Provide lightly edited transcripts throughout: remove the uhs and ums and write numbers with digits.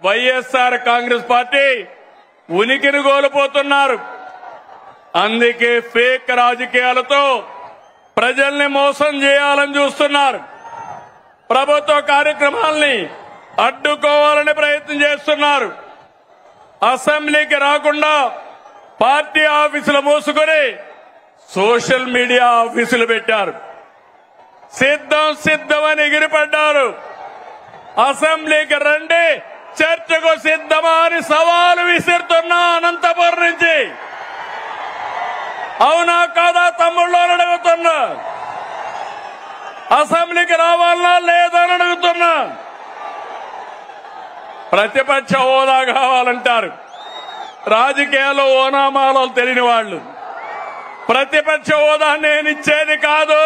YSR Congress party ఉనికిని కోల్పోతున్నారు. అందుకే ఫేక్ రాజకీయాలతో ప్రజల్ని మోసం చేయాలని చూస్తున్నారు. ప్రభుత్వ కార్యక్రమాల్ని అడ్డుకోవాలని ప్రయత్నం చేస్తున్నారు. అసెంబ్లీకి రాకుండా పార్టీ ఆఫీసులు మూసుకొని సోషల్ మీడియా ఆఫీసులు పెట్టారు. సిద్ధమని ఎగిరిపడ్డారు. అసెంబ్లీకి రండి, చర్చకు సిద్ధమా అని సవాలు విసిరుతున్నా అనంతపురం నుంచి. అవునా కాదా తమ్ముళ్ళు అని అడుగుతున్నా. అసెంబ్లీకి రావాలన్నా లేదా అని అడుగుతున్నా. ప్రతిపక్ష హోదా కావాలంటారు. రాజకీయాల్లో ఓనామాలో తెలియని వాళ్ళు. ప్రతిపక్ష హోదా నేనిచ్చేది కాదు.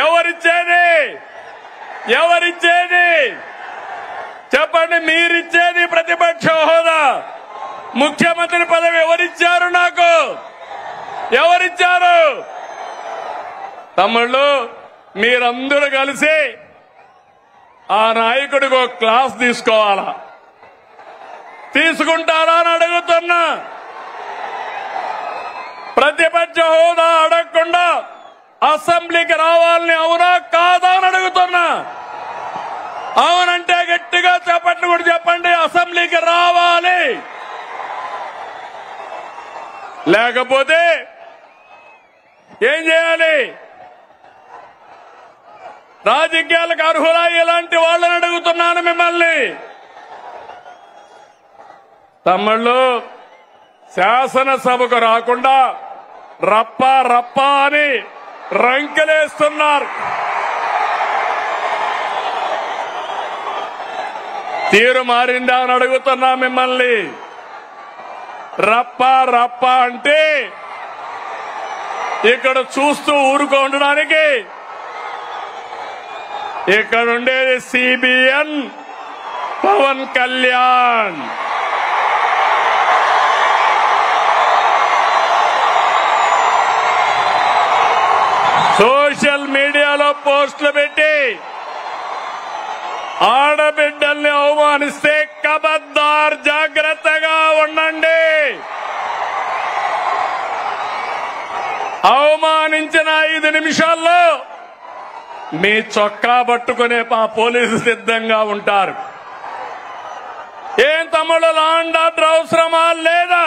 ఎవరిచ్చేది చెప్పండి. మీరిచ్చేది ప్రతిపక్ష హోదా. ముఖ్యమంత్రి పదవి ఎవరిచ్చారు? నాకు ఎవరిచ్చారు? తమ్ముళ్ళు, మీరందరూ కలిసి ఆ నాయకుడికి ఒక క్లాస్ తీసుకోవాలా? తీసుకుంటారా అని అడుగుతున్నా. ప్రతిపక్ష హోదా అడగకుండా అసెంబ్లీకి రావాలని అవునా కాదా అని అడుగుతున్నా. అవునంటే గట్టిగా చెప్పండి, కూడా చెప్పండి. అసెంబ్లీకి రావాలి. లేకపోతే ఏం చేయాలి? రాజకీయాలకు అర్హులా ఇలాంటి వాళ్ళని అడుగుతున్నాను మిమ్మల్ని. తమ్ముళ్ళు, శాసనసభకు రాకుండా రప్ప అని రంకెలేస్తున్నారు. తీరు మారిందా అని అడుగుతున్నా మిమ్మల్ని. రప్ప అంటే ఇక్కడ చూస్తూ ఊరుకో ఉండడానికి. ఇక్కడ ఉండేది సిబిఎన్ పవన్ కళ్యాణ్. సోషల్ మీడియాలో పోస్టులు పెట్టి ఆడబిడ్డల్ని అవమానిస్తే ఖబర్దార్, జాగ్రత్తగా ఉండండి. అవమానించిన 5 నిమిషాల్లో మీ చొక్కా పట్టుకునే పోలీసులు సిద్ధంగా ఉంటారు. ఏం తమ్ముళ్ళు, లాండ్ ఆర్డర్ అవసరమా లేదా?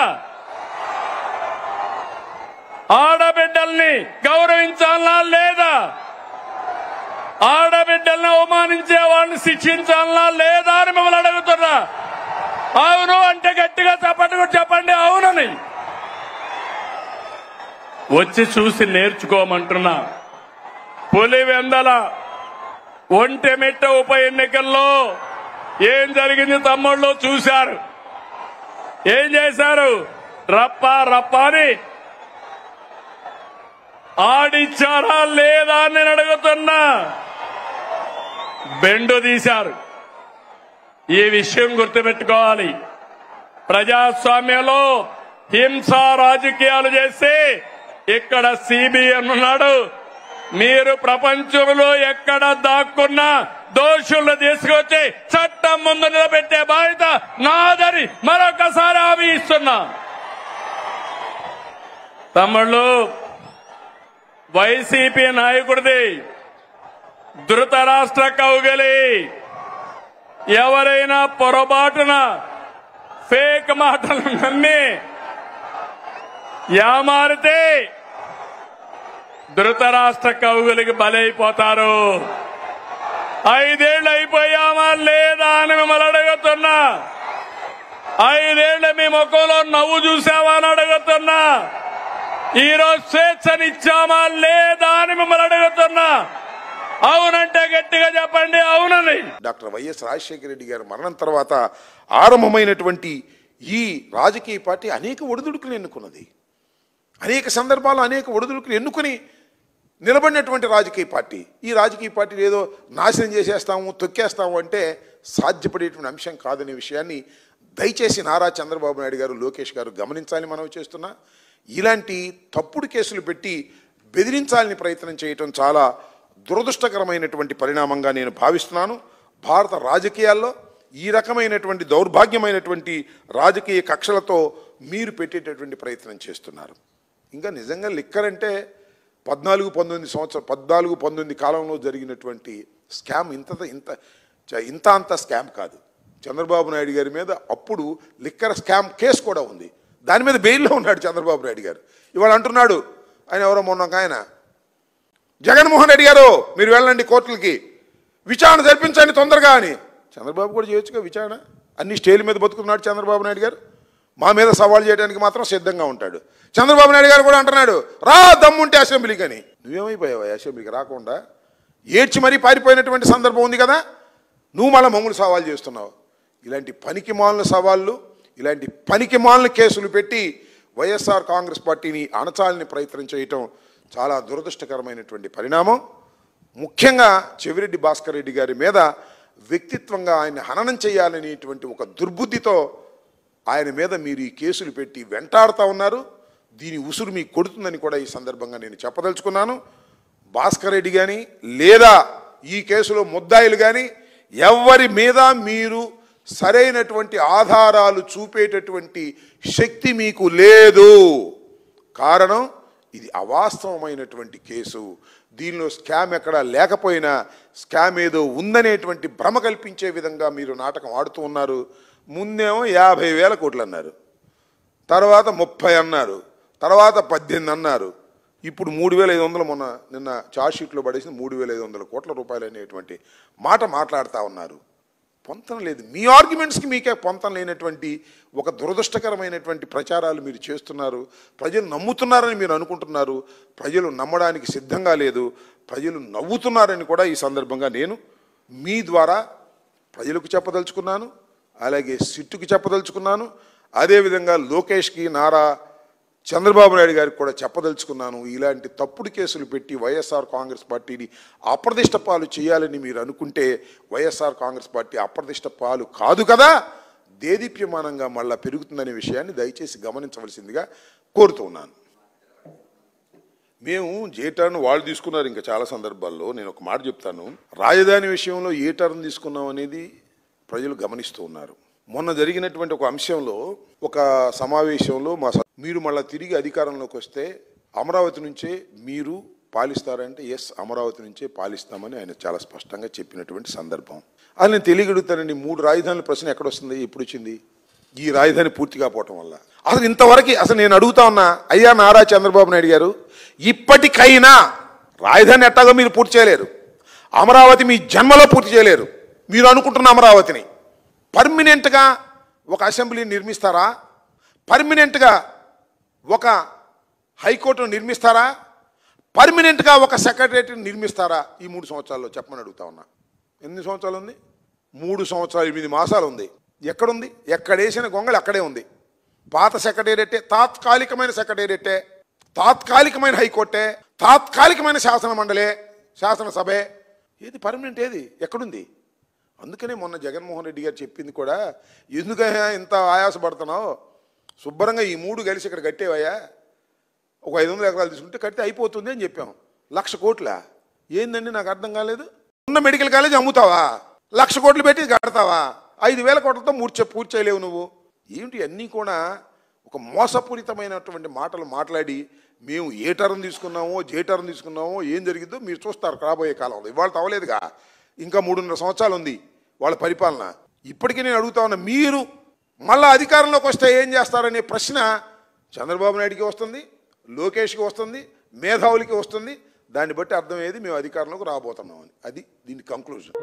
ఆడబిడ్డల్ని గౌరవించాలా లేదా? ఆడబిడ్డల్ని అవమానించే వాళ్ళని శిక్షించాలా లేదా అని మిమ్మల్ని అడుగుతున్నా. అవును అంటే గట్టిగా చెప్పండి అవునని. వచ్చి చూసి నేర్చుకోమంటున్నా. పులివెందల ఒంటెమిట్ట ఉప ఎన్నికల్లో ఏం జరిగింది తమ్ముళ్ళు చూశారు. ఏం చేశారు? రప్ప అని ఆడిచ్చారా లేదా అని నేను అడుగుతున్నా. బెండు తీశారు. ఈ విషయం గుర్తుపెట్టుకోవాలి. ప్రజాస్వామ్యంలో హింసా రాజకీయాలు చేస్తే ఇక్కడ సిబిఎన్ ఉన్నాడు. మీరు ప్రపంచంలో ఎక్కడ దాక్కున్నా దోషులను తీసుకొచ్చి చట్టం ముందు నిలబెట్టే బాధ్యత నాదని మరొకసారి హామీ ఇస్తున్నా. తమ్ముళ్ళు, వైసీపీ నాయకుడిది ధృతరాష్ట్ర కౌగిలి. ఎవరైనా పొరపాటున ఫేక్ మాటలు నమ్మి యామారితే ధృతరాష్ట్ర కౌగులికి బలైపోతారు. 5 ఏళ్లు అయిపోయామా లేదా అని మిమ్మల్ని అడుగుతున్నా. 5 ఏళ్లు మీ ముఖంలో నవ్వు చూసావా అని అడుగుతున్నా. ఈరోజు స్వేచ్ఛనిచ్చామా లేదా అని మిమ్మల్ని అడుగుతున్నా. అవునంటే గట్టిగా చెప్పండి అవునని. డాక్టర్ వైఎస్ రాజశేఖర రెడ్డి గారి మరణం తర్వాత ఆరంభమైనటువంటి ఈ రాజకీయ పార్టీ అనేక ఒడిదుడుకులు ఎన్నుకున్నది. అనేక సందర్భాల్లో అనేక ఒడిదుడుకులు ఎన్నుకుని నిలబడినటువంటి రాజకీయ పార్టీ. ఈ రాజకీయ పార్టీ ఏదో నాశనం చేసేస్తాము, తొక్కేస్తాము అంటే సాధ్యపడేటువంటి అంశం కాదనే విషయాన్ని దయచేసి నారా చంద్రబాబు నాయుడు గారు, లోకేష్ గారు గమనించాలని మనవి చేస్తున్నా. ఇలాంటి తప్పుడు కేసులు పెట్టి బెదిరించాలని ప్రయత్నం చేయటం చాలా దురదృష్టకరమైనటువంటి పరిణామంగా నేను భావిస్తున్నాను. భారత రాజకీయాల్లో ఈ రకమైనటువంటి దౌర్భాగ్యమైనటువంటి రాజకీయ కక్షలతో మీరు పెట్టేటటువంటి ప్రయత్నం చేస్తున్నారు. ఇంకా నిజంగా లిక్కర్ అంటే 14-19 కాలంలో జరిగినటువంటి స్కామ్ ఇంత అంత స్కామ్ కాదు. చంద్రబాబు నాయుడు గారి మీద అప్పుడు లిక్కర్ స్కామ్ కేసు కూడా ఉంది. దాని మీద బెయిల్లో ఉన్నాడు చంద్రబాబు నాయుడు గారు. ఇవాళ అంటున్నాడు ఆయన ఎవరో మొన్న ఆయన జగన్మోహన్ రెడ్డి గారు మీరు వెళ్ళండి కోర్టులకి, విచారణ జరిపించండి తొందరగా అని. చంద్రబాబు కూడా చేయొచ్చుగా విచారణ. అన్ని స్టేల మీద బతుకుతున్నాడు చంద్రబాబు నాయుడు గారు. మా మీద సవాల్ చేయడానికి మాత్రం సిద్ధంగా ఉంటాడు. చంద్రబాబు నాయుడు గారు కూడా అంటున్నాడు రా దమ్ముంటే అసెంబ్లీకి అని. నువ్వేమైపోయావా అసెంబ్లీకి రాకుండా? ఏడ్చి మరీ పారిపోయినటువంటి సందర్భం ఉంది కదా. నువ్వు మళ్ళీ మమ్మల్ని సవాల్ చేస్తున్నావు. ఇలాంటి పనికిమాలిన సవాళ్ళు, ఇలాంటి పనికిమాలిన కేసులు పెట్టి వైఎస్ఆర్ కాంగ్రెస్ పార్టీని అణచాలని ప్రయత్నం చేయటం చాలా దురదృష్టకరమైనటువంటి పరిణామం. ముఖ్యంగా చెవిరెడ్డి భాస్కర్ రెడ్డి గారి మీద వ్యక్తిత్వంగా ఆయన హననం చేయాలనేటువంటి ఒక దుర్బుద్ధితో ఆయన మీద మీరు ఈ కేసులు పెట్టి వెంటాడుతూ ఉన్నారు. దీని ఉసురు మీకు కొడుతుందని కూడా ఈ సందర్భంగా నేను చెప్పదలుచుకున్నాను. భాస్కర్ రెడ్డి కానీ లేదా ఈ కేసులో ముద్దాయిలు కానీ ఎవరి మీద మీరు సరైనటువంటి ఆధారాలు చూపేటటువంటి శక్తి మీకు లేదు. కారణం ఇది అవాస్తవమైనటువంటి కేసు. దీనిలో స్కామ్ ఎక్కడా లేకపోయినా స్కామ్ ఏదో ఉందనేటువంటి భ్రమ కల్పించే విధంగా మీరు నాటకం ఆడుతూ ఉన్నారు. ముందేమో 50,000 కోట్లు అన్నారు, తర్వాత 30 అన్నారు, తర్వాత 18 అన్నారు, ఇప్పుడు 3,500 నిన్న చార్జ్షీట్లో పడేసి 3,500 కోట్ల రూపాయలు అనేటువంటి మాట మాట్లాడుతూ ఉన్నారు. పొంతం లేదు. మీ ఆర్గ్యుమెంట్స్కి మీకే పొంతం లేనటువంటి ఒక దురదృష్టకరమైనటువంటి ప్రచారాలు మీరు చేస్తున్నారు. ప్రజలు నమ్ముతున్నారని మీరు అనుకుంటున్నారు. ప్రజలు నమ్మడానికి సిద్ధంగా లేదు. ప్రజలు నవ్వుతున్నారని కూడా ఈ సందర్భంగా నేను మీ ద్వారా ప్రజలకు చెప్పదలుచుకున్నాను. అలాగే సిట్టుకి చెప్పదలుచుకున్నాను. అదేవిధంగా లోకేష్కి, నారా చంద్రబాబు నాయుడు గారికి కూడా చెప్పదలుచుకున్నాను. ఇలాంటి తప్పుడు కేసులు పెట్టి వైఎస్ఆర్ కాంగ్రెస్ పార్టీని అప్రదిష్ట పాలు చేయాలని మీరు అనుకుంటే వైఎస్ఆర్ కాంగ్రెస్ పార్టీ అప్రదిష్ట పాలు కాదు కదా, దేదీప్యమానంగా మళ్ళా పెరుగుతుందనే విషయాన్ని దయచేసి గమనించవలసిందిగా కోరుతూ ఉన్నాను. మేము ఏ టర్న్ వాళ్ళు తీసుకున్నారు. ఇంకా చాలా సందర్భాల్లో నేను ఒక మాట చెప్తాను. రాజధాని విషయంలో ఏ టర్న్ తీసుకున్నాం అనేది ప్రజలు గమనిస్తూ ఉన్నారు. మొన్న జరిగినటువంటి ఒక అంశంలో, ఒక సమావేశంలో మీరు మళ్ళీ తిరిగి అధికారంలోకి వస్తే అమరావతి నుంచే మీరు పాలిస్తారంటే ఎస్, అమరావతి నుంచే పాలిస్తామని ఆయన చాలా స్పష్టంగా చెప్పినటువంటి సందర్భం. అది నేను తెలియగలుగుతానండి. 3 రాజధానుల ప్రశ్న ఎక్కడొస్తుంది, ఎప్పుడు వచ్చింది? ఈ రాజధాని పూర్తి కాకపోవటం వల్ల. అసలు ఇంతవరకు అసలు నేను అడుగుతా ఉన్నా, అయ్యా నారా చంద్రబాబు నాయుడు గారు, ఇప్పటికైనా రాజధాని ఎట్టాగో మీరు పూర్తి చేయలేరు, అమరావతి మీ జన్మలో పూర్తి చేయలేరు. మీరు అనుకుంటున్న అమరావతిని పర్మినెంట్గా ఒక అసెంబ్లీని నిర్మిస్తారా? పర్మినెంట్గా ఒక హైకోర్టును నిర్మిస్తారా? పర్మినెంట్గా ఒక సెక్రటరియట్ని నిర్మిస్తారా? ఈ 3 సంవత్సరాల్లో చెప్పమని అడుగుతా ఉన్నా. ఎన్ని సంవత్సరాలు ఉంది? 3 సంవత్సరాలు 8 మాసాలు ఉంది. ఎక్కడుంది? ఎక్కడేసిన గొంగళి అక్కడే ఉంది. పాత సెక్రటేరియట్టే, తాత్కాలికమైన సెక్రటేరియట్టే, తాత్కాలికమైన హైకోర్టే, తాత్కాలికమైన శాసన మండలే, శాసనసభే. ఏది పర్మనెంట్? ఏది ఎక్కడుంది? అందుకనే మొన్న జగన్మోహన్ రెడ్డి గారు చెప్పింది కూడా, ఎందుకయ్యా ఇంత ఆయాసపడుతున్నావు, శుభ్రంగా ఈ 3 కలిసి ఇక్కడ కట్టేవయ్యా, ఒక 500 ఎకరాలు తీసుకుంటే కడితే అయిపోతుంది అని చెప్పాం. 1,00,000 కోట్ల ఏందండి? నాకు అర్థం కాలేదు. ఉన్న మెడికల్ కాలేజ్ అమ్ముతావా? 1,00,000 కోట్లు పెట్టి కడతావా? 5,000 కోట్లతో పూర్తి చేయలేవు నువ్వు. ఏంటి అన్నీ కూడా ఒక మోసపూరితమైనటువంటి మాటలు మాట్లాడి, మేము ఏ టర్న్ తీసుకున్నామో, జే టర్న్ తీసుకున్నామో, ఏం జరిగిద్దో మీరు చూస్తారు రాబోయే కాలంలో. ఇవాళ అవ్వలేదుగా, ఇంకా 3.5 సంవత్సరాలు ఉంది వాళ్ళ పరిపాలన. ఇప్పటికీ నేను అడుగుతా ఉన్నా, మీరు మళ్ళా అధికారంలోకి వస్తే ఏం చేస్తారనే ప్రశ్న చంద్రబాబు నాయుడికి వస్తుంది, లోకేష్కి వస్తుంది, మేధావులకి వస్తుంది. దాన్ని బట్టి అర్థమయ్యేది మేము అధికారంలోకి రాబోతున్నామని. అది దీని కంక్లూజన్.